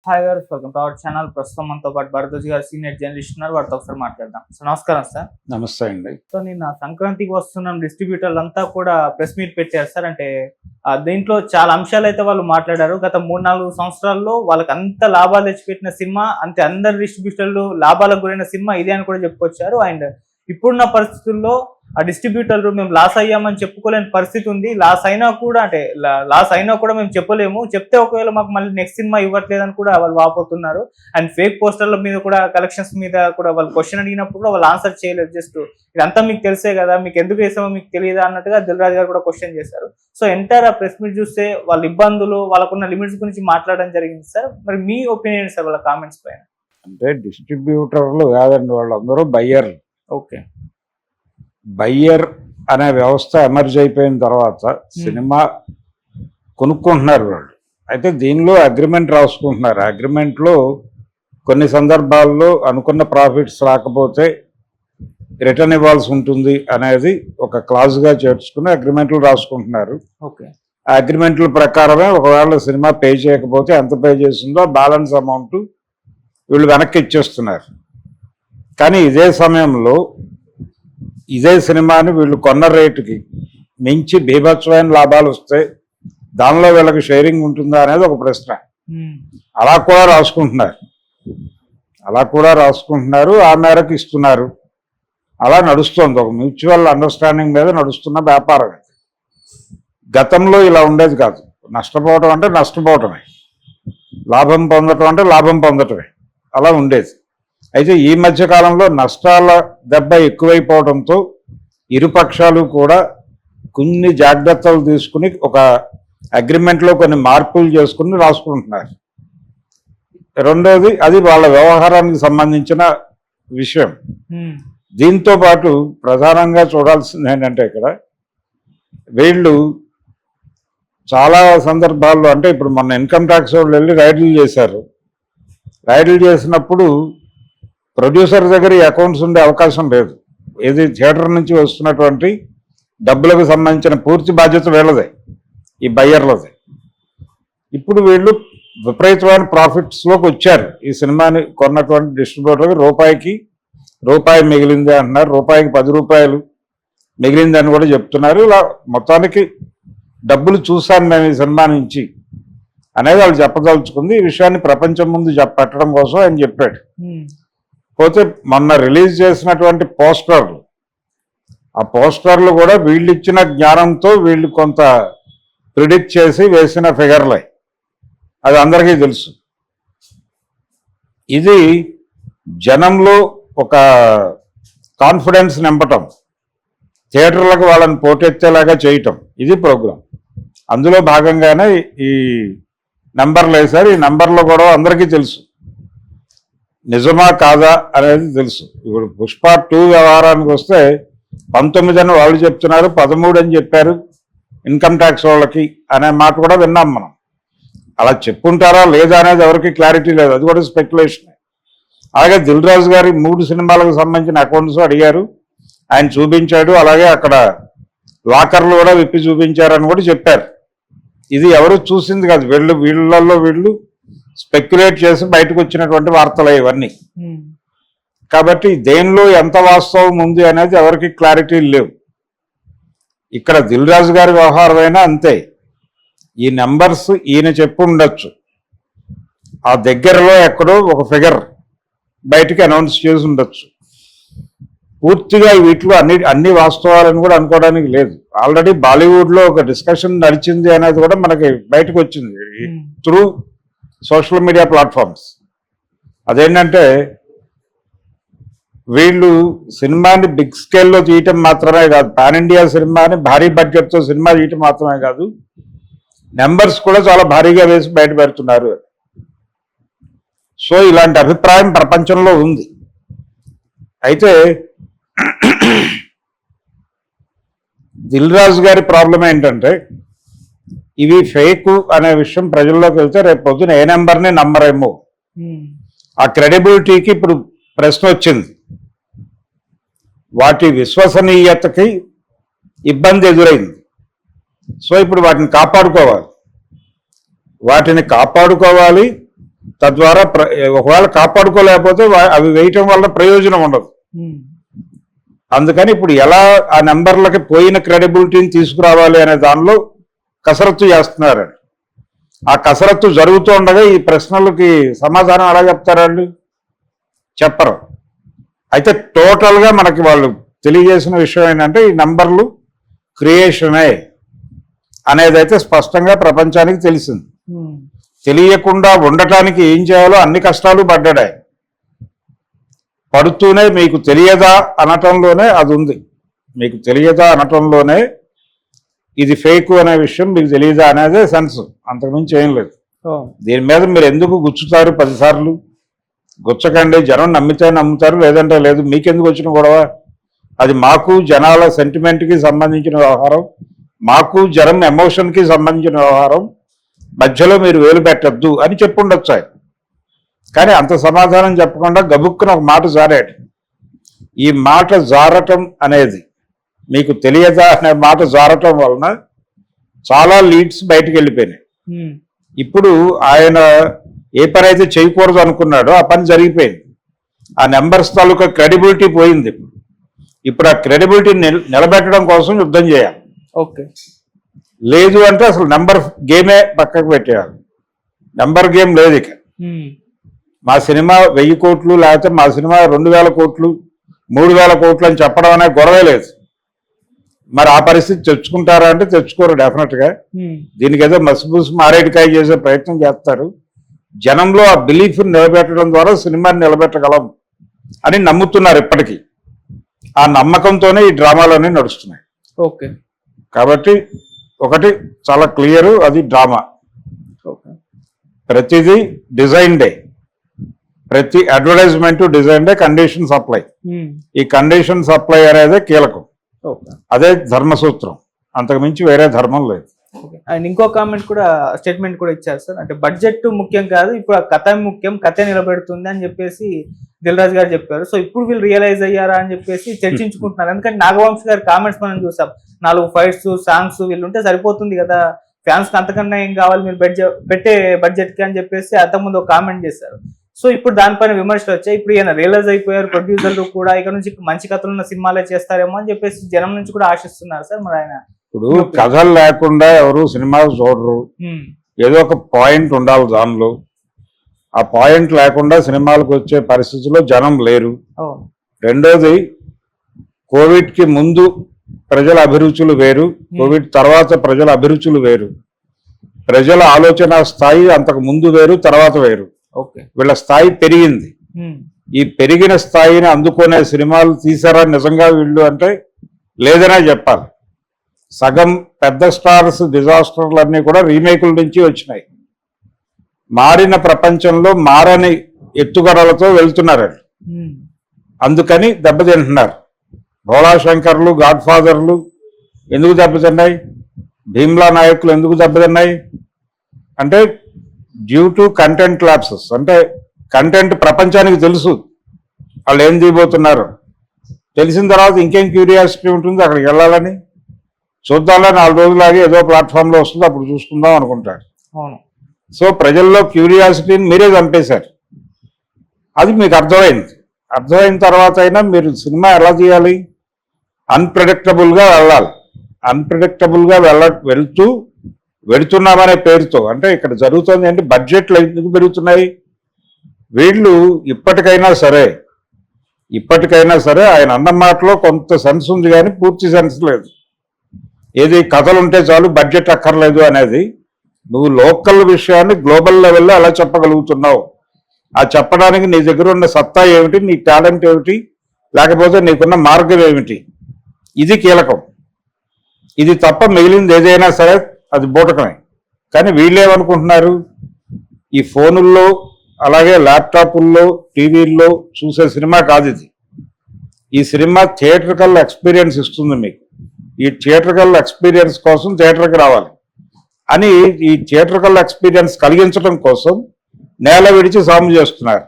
Hi గారు, welcome to our channel. ప్రస్తుతం మనతో పాటు భరద్వాజ్ గారు సీనియర్ జర్నలిస్ట్ ఉన్నారు. వారితో ఒకసారి మాట్లాడదాం. సో నమస్కారం సార్. నమస్తే అండి. సో నిన్న సంక్రాంతికి వస్తున్నాం డిస్ట్రిబ్యూటర్లు అంతా కూడా ప్రెస్ మీట్ పెట్టారు సార్. అంటే దీంట్లో చాలా అంశాలు అయితే వాళ్ళు మాట్లాడారు. గత 3-4 సంవత్సరాల్లో వాళ్ళకి అంత లాభాలు తెచ్చిపెట్టిన సినిమా, అంతే అందరు డిస్ట్రిబ్యూటర్లు లాభాలకు గురైన సినిమా ఇదే అని కూడా చెప్పుకొచ్చారు. అండ్ ఇప్పుడున్న పరిస్థితుల్లో ఆ డిస్ట్రిబ్యూటర్లు మేము లాస్ అయ్యామని చెప్పుకోలేని పరిస్థితి ఉంది. లాస్ అయినా కూడా మేము చెప్పలేము. చెప్తే ఒకవేళ మాకు మళ్ళీ నెక్స్ట్ సినిమా ఇవ్వట్లేదని కూడా వాళ్ళు వాపోతున్నారు. అండ్ ఫేక్ పోస్టర్ల మీద కూడా, కలెక్షన్స్ మీద కూడా వాళ్ళు క్వశ్చన్ అడిగినప్పుడు కూడా వాళ్ళు ఆన్సర్ చేయలేదు. జస్ట్ ఇదంతా మీకు తెలిసే కదా, మీకు ఎందుకు వేసామో మీకు తెలియదా అన్నట్టుగా దిల్ రాజు గారు కూడా క్వశ్చన్ చేశారు. సో ఎంటైర్ ఆ ప్రెస్ మీట్ చూస్తే వాళ్ళ ఇబ్బందులు, వాళ్ళకున్న లిమిట్స్ గురించి మాట్లాడడం జరిగింది సార్. మరి మీ ఒపీనియన్ సార్ వాళ్ళ కామెంట్స్ పైన? అంటే డిస్ట్రిబ్యూటర్లు కాదండి, వాళ్ళందరూ బయ్యర్లు. ఓకే, బయ్యర్ అనే వ్యవస్థ ఎమర్జ్ అయిపోయిన తర్వాత సినిమా కొనుక్కుంటున్నారు వాళ్ళు. అయితే దీనిలో అగ్రిమెంట్ రాసుకుంటున్నారు. అగ్రిమెంట్లో కొన్ని సందర్భాల్లో అనుకున్న ప్రాఫిట్స్ రాకపోతే రిటర్న్ ఇవ్వాల్సి ఉంటుంది అనేది ఒక క్లాజ్గా చేర్చుకుని అగ్రిమెంట్లు రాసుకుంటున్నారు. ఓకే, ఆ అగ్రిమెంట్ల ప్రకారమే ఒకవేళ సినిమా పే చేయకపోతే ఎంత పే చేసిందో బ్యాలెన్స్ అమౌంట్ వీళ్ళు వెనక్కి ఇచ్చేస్తున్నారు. కానీ ఇదే సమయంలో ఇదే సినిమాని వీళ్ళు కొన్న రేటుకి మించి బీభత్సమైన లాభాలు వస్తే దానిలో వీళ్ళకి షేరింగ్ ఉంటుందా అనేది ఒక ప్రశ్న. అలా కూడా రాసుకుంటున్నారు, ఆ మేరకు ఇస్తున్నారు. అలా నడుస్తుంది, ఒక మ్యూచువల్ అండర్స్టాండింగ్ మీద నడుస్తున్న వ్యాపారం. గతంలో ఇలా ఉండేది కాదు. నష్టపోవటం అంటే నష్టపోవటమే, లాభం పొందటం అంటే లాభం పొందటమే, అలా ఉండేది. అయితే ఈ మధ్యకాలంలో నష్టాల దెబ్బ ఎక్కువైపోవడంతో ఇరుపక్షాలు కూడా కొన్ని జాగ్రత్తలు తీసుకుని ఒక అగ్రిమెంట్లో కొన్ని మార్పులు చేసుకుని రాసుకుంటున్నారు. రెండోది, అది వాళ్ళ వ్యవహారానికి సంబంధించిన విషయం. దీంతో పాటు ప్రధానంగా చూడాల్సింది ఏంటంటే, ఇక్కడ వీళ్ళు చాలా సందర్భాల్లో, అంటే ఇప్పుడు మొన్న ఇన్కమ్ ట్యాక్స్ వాళ్ళు వెళ్ళి రైడ్లు చేశారు. రైడ్లు చేసినప్పుడు ప్రొడ్యూసర్ దగ్గర ఈ అకౌంట్స్ ఉండే అవకాశం లేదు. ఏది థియేటర్ నుంచి వస్తున్నటువంటి డబ్బులకు సంబంధించిన పూర్తి బాధ్యత వీళ్ళదే, ఈ బయ్యర్లదే. ఇప్పుడు వీళ్ళు విపరీతమైన ప్రాఫిట్స్లోకి వచ్చారు. ఈ సినిమాని కొన్నటువంటి డిస్ట్రిబ్యూటర్కి రూపాయి మిగిలింది అంటున్నారు, రూపాయికి 10 రూపాయలు మిగిలింది అని కూడా చెప్తున్నారు. ఇలా మొత్తానికి డబ్బులు చూశాను మేము ఈ సినిమా నుంచి అనేది వాళ్ళు చెప్పదలుచుకుంది. ఈ విషయాన్ని ప్రపంచం ముందు పెట్టడం కోసం ఆయన చెప్పాడు. పోతే మొన్న రిలీజ్ చేసినటువంటి పోస్టర్లు, ఆ పోస్టర్లు కూడా వీళ్ళు ఇచ్చిన జ్ఞానంతో వీళ్ళు కొంత ప్రిడిక్ట్ చేసి వేసిన ఫిగర్లే, అది అందరికీ తెలుసు. ఇది జనంలో ఒక కాన్ఫిడెన్స్ నింపటం, థియేటర్లకు వాళ్ళని పోటెత్తేలాగా చేయటం, ఇది ప్రోగ్రాం. అందులో భాగంగానే ఈ నెంబర్లు వేశారు. ఈ నెంబర్లో కూడా అందరికీ తెలుసు, నిజమా కాదా అనేది తెలుసు. ఇప్పుడు పుష్ప 2 వ్యవహారానికి వస్తే 19 అని వాళ్ళు చెప్తున్నారు, 13 అని చెప్పారు ఇన్కమ్ ట్యాక్స్ వాళ్ళకి అనే మాట కూడా విన్నాం మనం. అలా చెప్పుంటారా లేదా అనేది ఎవరికి క్లారిటీ లేదు, అది కూడా స్పెక్యులేషన్. అలాగే దిల్ రాజు గారి 3 సినిమాలకు సంబంధించిన అకౌంట్స్ అడిగారు, ఆయన చూపించాడు. అలాగే అక్కడ లాకర్లు కూడా విప్పి చూపించారని కూడా చెప్పారు. ఇది ఎవరు చూసింది కాదు, వీళ్ళల్లో స్పెక్యులేట్ చేసి బయటకు వచ్చినటువంటి వార్తలు ఇవన్నీ. కాబట్టి దేనిలో ఎంత వాస్తవం ఉంది అనేది ఎవరికి క్లారిటీ లేవు. ఇక్కడ దిల్ రాజు గారి వ్యవహారం అయినా అంతే. ఈ నెంబర్స్ ఈయన చెప్పు ఉండొచ్చు, ఆ దగ్గరలో ఎక్కడో ఒక ఫిగర్ బయటికి అనౌన్స్ చేసి ఉండొచ్చు. పూర్తిగా వీటిలో అన్ని వాస్తవాలను కూడా అనుకోవడానికి లేదు. ఆల్రెడీ బాలీవుడ్లో ఒక డిస్కషన్ నడిచింది అనేది కూడా మనకి బయటకు వచ్చింది త్రూ సోషల్ మీడియా ప్లాట్ఫామ్స్. అదేంటంటే, వీళ్ళు సినిమాని బిగ్ స్కేల్లో తీయటం మాత్రమే కాదు, పాన్ ఇండియా సినిమాని భారీ బడ్జెట్తో సినిమా తీయటం మాత్రమే కాదు, నెంబర్స్ కూడా చాలా భారీగా వేసి బయట పెడుతున్నారు. సో ఇలాంటి అభిప్రాయం ప్రపంచంలో ఉంది. అయితే దిల్ రాజు గారి ప్రాబ్లం ఏంటంటే, ఇవి ఫేక్ అనే విషయం ప్రజల్లోకి వెళ్తే రేపు పొద్దున ఏ నెంబర్ని నమ్మరేమో. ఆ క్రెడిబిలిటీకి ఇప్పుడు ప్రశ్న వచ్చింది, వాటి విశ్వసనీయతకి ఇబ్బంది ఎదురైంది. సో ఇప్పుడు వాటిని కాపాడుకోవాలి. తద్వారా ఒకవేళ కాపాడుకోలేకపోతే అవి వేయటం వల్ల ప్రయోజనం ఉండదు. అందుకని ఇప్పుడు ఎలా ఆ నెంబర్లకి పోయిన క్రెడిబిలిటీని తీసుకురావాలి అనే దానిలో కసరత్తు చేస్తున్నారు. ఆ కసరత్తు జరుగుతూ ఉండగా ఈ ప్రశ్నలకి సమాధానం ఎలా చెప్తారండి? చెప్పరు. అయితే టోటల్గా మనకి వాళ్ళు తెలియజేసిన విషయం ఏంటంటే ఈ నంబర్లు క్రియేషనే అనేది అయితే స్పష్టంగా ప్రపంచానికి తెలిసింది. తెలియకుండా ఉండటానికి ఏం చేయాలో అన్ని కష్టాలు పడ్డాడు. పడుతూనే మీకు తెలియదా అనటంలోనే అది ఉంది. మీకు తెలియదా అనటంలోనే ఇది ఫేక్ అనే విషయం మీకు తెలియదా అనేదే సెన్స్, అంతకుమించి ఏం లేదు. దీని మీద మీరు ఎందుకు గుచ్చుతారు 10 సార్లు? గుచ్చకండి. జనం నమ్మితే నమ్ముతారు, లేదంటే లేదు. మీకెందుకు వచ్చిన గొడవ? అది మాకు జనాల సెంటిమెంట్కి సంబంధించిన వ్యవహారం, మాకు జనం ఎమోషన్కి సంబంధించిన వ్యవహారం. మధ్యలో మీరు వేలు పెట్టద్దు అని చెప్పుండొచ్చు ఆయన. కానీ అంత సమాధానం చెప్పకుండా గబుక్కున ఒక మాట జారాడు. ఈ మాట జారటం అనేది మీకు తెలియదా అనే మాట జారటం వలన చాలా లీడ్స్ బయటకు వెళ్ళిపోయినాయి. ఇప్పుడు ఆయన ఏ పని అయితే చేయకూడదు అనుకున్నాడో ఆ పని జరిగిపోయింది. ఆ నెంబర్స్ తాలూకా క్రెడిబిలిటీ పోయింది. ఇప్పుడు ఆ క్రెడిబిలిటీ నిలబెట్టడం కోసం యుద్ధం చేయాలి. ఓకే, లేదు అంటే అసలు నెంబర్ గేమే పక్కకు పెట్టేయాలి. నెంబర్ గేమ్ లేదు ఇక. మా సినిమా 1000 కోట్లు లేకపోతే మా సినిమా 2000 కోట్లు 3000 కోట్లు అని చెప్పడం అనే గొడవే లేదు. మరి ఆ పరిస్థితి తెచ్చుకుంటారా అంటే తెచ్చుకోరు డెఫినెట్గా. దీనికి ఏదో మసిపూసి మారేడికాయ చేసే ప్రయత్నం చేస్తారు. జనంలో ఆ బిలీఫ్ని నిలబెట్టడం ద్వారా సినిమాని నిలబెట్టగలం అని నమ్ముతున్నారు ఇప్పటికీ. ఆ నమ్మకంతోనే ఈ డ్రామాలన్నీ నడుస్తున్నాయి. ఓకే, కాబట్టి ఒకటి చాలా క్లియరు, అది డ్రామా. ప్రతిదీ డిజైన్ డే, ప్రతి advertisement design day, condition supply. ఈ కండిషన్ సప్లై అనేది కీలకం. అదే ధర్మసూత్రం, అంతకు మించి వేరే ధర్మం లేదు. అండ్ ఇంకో కామెంట్ కూడా, స్టేట్మెంట్ కూడా ఇచ్చారు సార్. అంటే బడ్జెట్ ముఖ్యం కాదు, ఇప్పుడు ఆ కథ ముఖ్యం, కథ నిలబెడుతుంది అని చెప్పేసి దిల్ రాజు గారు చెప్పారు. సో ఇప్పుడు వీళ్ళు రియలైజ్ అయ్యారా అని చెప్పేసి చర్చించుకుంటున్నారు. ఎందుకంటే నాగవంశీ గారి కామెంట్స్ మనం చూసాం. 4 ఫైట్స్, సాంగ్స్ వీళ్ళుంటే సరిపోతుంది కదా, ఫ్యాన్స్ కి అంతకన్నా ఏం కావాలి మీరు పెట్టే బడ్జెట్ కి అని చెప్పేసి అంతకుముందు ఒక కామెంట్ చేశారు. సో ఇప్పుడు దానిపైన విమర్శలు వచ్చాయి. ఇప్పుడు ఈయన రియలైజ్ అయిపోయారు, ప్రొడ్యూసర్లు కూడా ఇక నుంచి మంచి కథలు ఉన్న సినిమాలే చేస్తారేమో అని చెప్పేసి జనం నుంచి కూడా ఆశిస్తున్నారు సార్. మరి ఆయన ఇప్పుడు కథలు లేకుండా ఎవరు సినిమాలు చూడరు. ఏదో ఒక పాయింట్ ఉండాలి దానిలో. ఆ పాయింట్ లేకుండా సినిమాలకు వచ్చే పరిస్థితుల్లో జనం లేరు. రెండోది, కోవిడ్ కి ముందు ప్రజల అభిరుచులు వేరు, కోవిడ్ తర్వాత ప్రజల అభిరుచులు వేరు. ప్రజల ఆలోచన స్థాయి అంతకు ముందు వేరు, తర్వాత వేరు. వీళ్ళ స్థాయి పెరిగింది. ఈ పెరిగిన స్థాయిని అందుకునే సినిమాలు తీసారా నిజంగా వీళ్ళు అంటే లేదనే చెప్పాలి. సగం పెద్ద స్టార్స్ డిజాస్టర్లన్నీ కూడా రీమేకుల నుంచి వచ్చినాయి. మారిన ప్రపంచంలో మారని ఎత్తుగడలతో వెళ్తున్నారు. అందుకని దెబ్బతింటున్నారు. భోళా శంకర్లు, గాడ్ ఫాదర్లు ఎందుకు దెబ్బతిన్నాయి? భీమ్లా నాయకులు ఎందుకు దెబ్బతిన్నాయి అంటే డ్యూ టు కంటెంట్ ల్యాప్సెస్. అంటే కంటెంట్ ప్రపంచానికి తెలుసు వాళ్ళు ఏం తీయబోతున్నారు. తెలిసిన తర్వాత ఇంకేం క్యూరియాసిటీ ఉంటుంది అక్కడికి వెళ్ళాలని. చూద్దాంలో 4 రోజులాగే ఏదో ప్లాట్ఫామ్లో వస్తుంది, అప్పుడు చూసుకుందాం అనుకుంటారు. సో ప్రజల్లో క్యూరియాసిటీని మీరే చంపేశారు. అది మీకు అర్థమైంది. అర్థమైన తర్వాత అయినా మీరు సినిమా ఎలా తీయాలి? అన్ప్రెడిక్టబుల్గా వెళ్ళాలి. అన్ప్రెడిక్టబుల్గా వెళుతున్నామనే పేరుతో, అంటే ఇక్కడ జరుగుతుంది ఏంటి, బడ్జెట్లు ఎందుకు పెరుగుతున్నాయి? వీళ్ళు ఇప్పటికైనా సరే ఆయన అన్న మాటలో కొంత సెన్స్ ఉంది కానీ పూర్తి సెన్స్ లేదు. ఏది కథలు ఉంటే చాలు, బడ్జెట్ అక్కర్లేదు అనేది. నువ్వు లోకల్ విషయాన్ని గ్లోబల్ లెవెల్లో ఎలా చెప్పగలుగుతున్నావు? ఆ చెప్పడానికి నీ దగ్గర ఉన్న సత్తా ఏమిటి, నీ టాలెంట్ ఏమిటి, లేకపోతే నీకున్న మార్గం ఏమిటి? ఇది కీలకం. ఇది తప్ప మిగిలింది ఏదైనా సరే అది బూటకమే. కానీ వీళ్ళేమనుకుంటున్నారు, ఈ ఫోనుల్లో అలాగే ల్యాప్టాపుల్లో టీవీల్లో చూసే సినిమా కాదు ఇది. ఈ సినిమా థియేట్రికల్ ఎక్స్పీరియన్స్ ఇస్తుంది మీకు. ఈ థియేట్రికల్ ఎక్స్పీరియన్స్ కోసం థియేటర్కి రావాలి అని, ఈ థియేట్రికల్ ఎక్స్పీరియన్స్ కలిగించడం కోసం నేల విడిచి సాము చేస్తున్నారు.